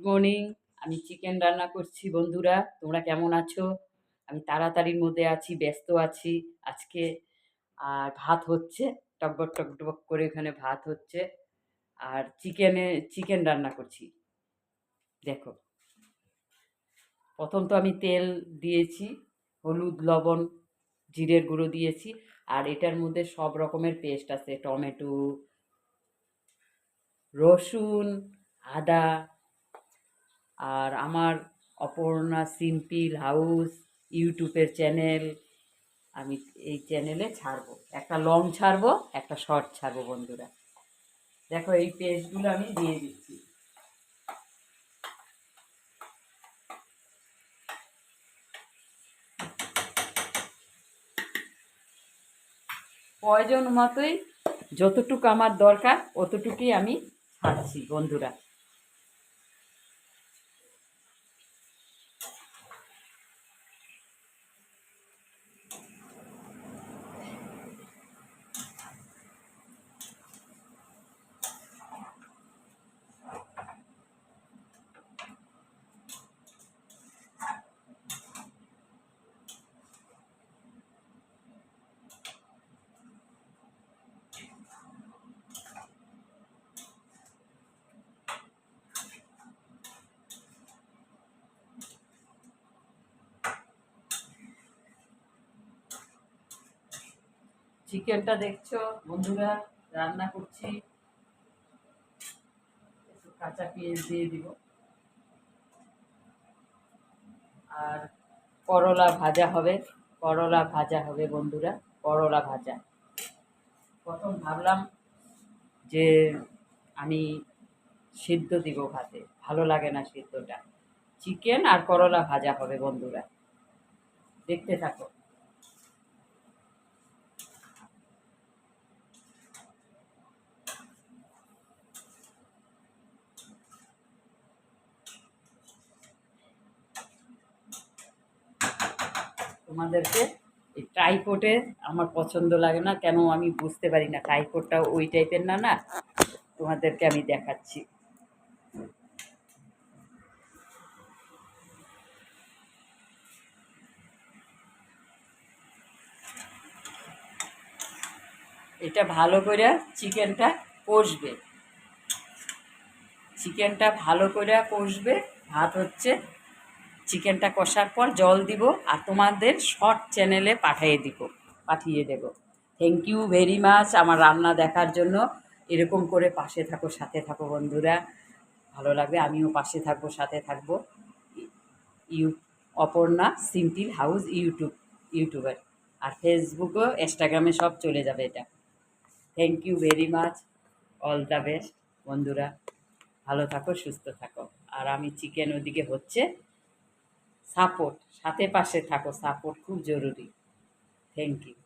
Morning. আমি chicken রান্না করছি বন্ধুরা। তোমরা কেমন আছো? আমি তাড়াতাড়ির মধ্যে আছি, ব্যস্ত আছি আজকে। আর ভাত হচ্ছে, টকবক টকবক করে এখানে ভাত হচ্ছে। আর চিকেন রান্না করছি। দেখো, প্রথম তো আমি তেল দিয়েছি, হলুদ, লবণ, জিরের গুঁড়ো দিয়েছি। আর এটার মধ্যে সব রকমের পেস্ট আছে, টমেটো, রসুন, আদা। আর আমার অপর্ণা সিম্পল হাউস ইউটিউবের চ্যানেল, আমি এই চ্যানেলে ছাড়বো, একটা লং ছাড়বো, একটা শর্ট ছাড়বো বন্ধুরা। দেখো, এই পেস্টগুলো আমি দিয়ে দিচ্ছি। প্রয়োজন মতোই, যতটুকু আমার দরকার অতটুকুই আমি ছাড়ছি বন্ধুরা। চিকেনটা দেখছো বন্ধুরা, রান্না করছি। একটু কাঁচা পেঁয়াজ দিয়ে দিব। আর করলা ভাজা হবে, করলা ভাজা হবে বন্ধুরা, করলা ভাজা। প্রথম ভাবলাম যে আমি সিদ্ধ দিব ভাতে, ভালো লাগে না সিদ্ধটা। চিকেন আর করলা ভাজা হবে বন্ধুরা, দেখতে থাকো। তোমাদেরকে এই ট্রাইপডে আমার পছন্দ লাগে না, কেন আমি বুঝতে পারি না। ট্রাইপডটা ওই টাইপের না, না তোমাদেরকে আমি দেখাচ্ছি। এটা ভালো করে চিকেনটা কষবে, চিকেনটা ভালো করে কষবে। ভাত হচ্ছে, চিকেনটা কষার পর জল দিব আর তোমাদের শর্ট চ্যানেলে পাঠিয়ে দেব। থ্যাংক ইউ ভেরি মাচ আমার রান্না দেখার জন্য। এরকম করে পাশে থাকো, সাথে থাকো বন্ধুরা, ভালো লাগবে। আমিও পাশে থাকবো, সাথে থাকবো। You Aparna simple house YouTuber. আর ফেসবুকও, ইনস্টাগ্রামে সব চলে যাবে এটা। Thank you very much, all the best বন্ধুরা। ভালো থাকো, সুস্থ থাকো। আর আমি চিকেন ওদিকে হচ্ছে, সাপোর্ট, সাথে পাশে থাকো, সাপোর্ট খুব জরুরি। Thank you.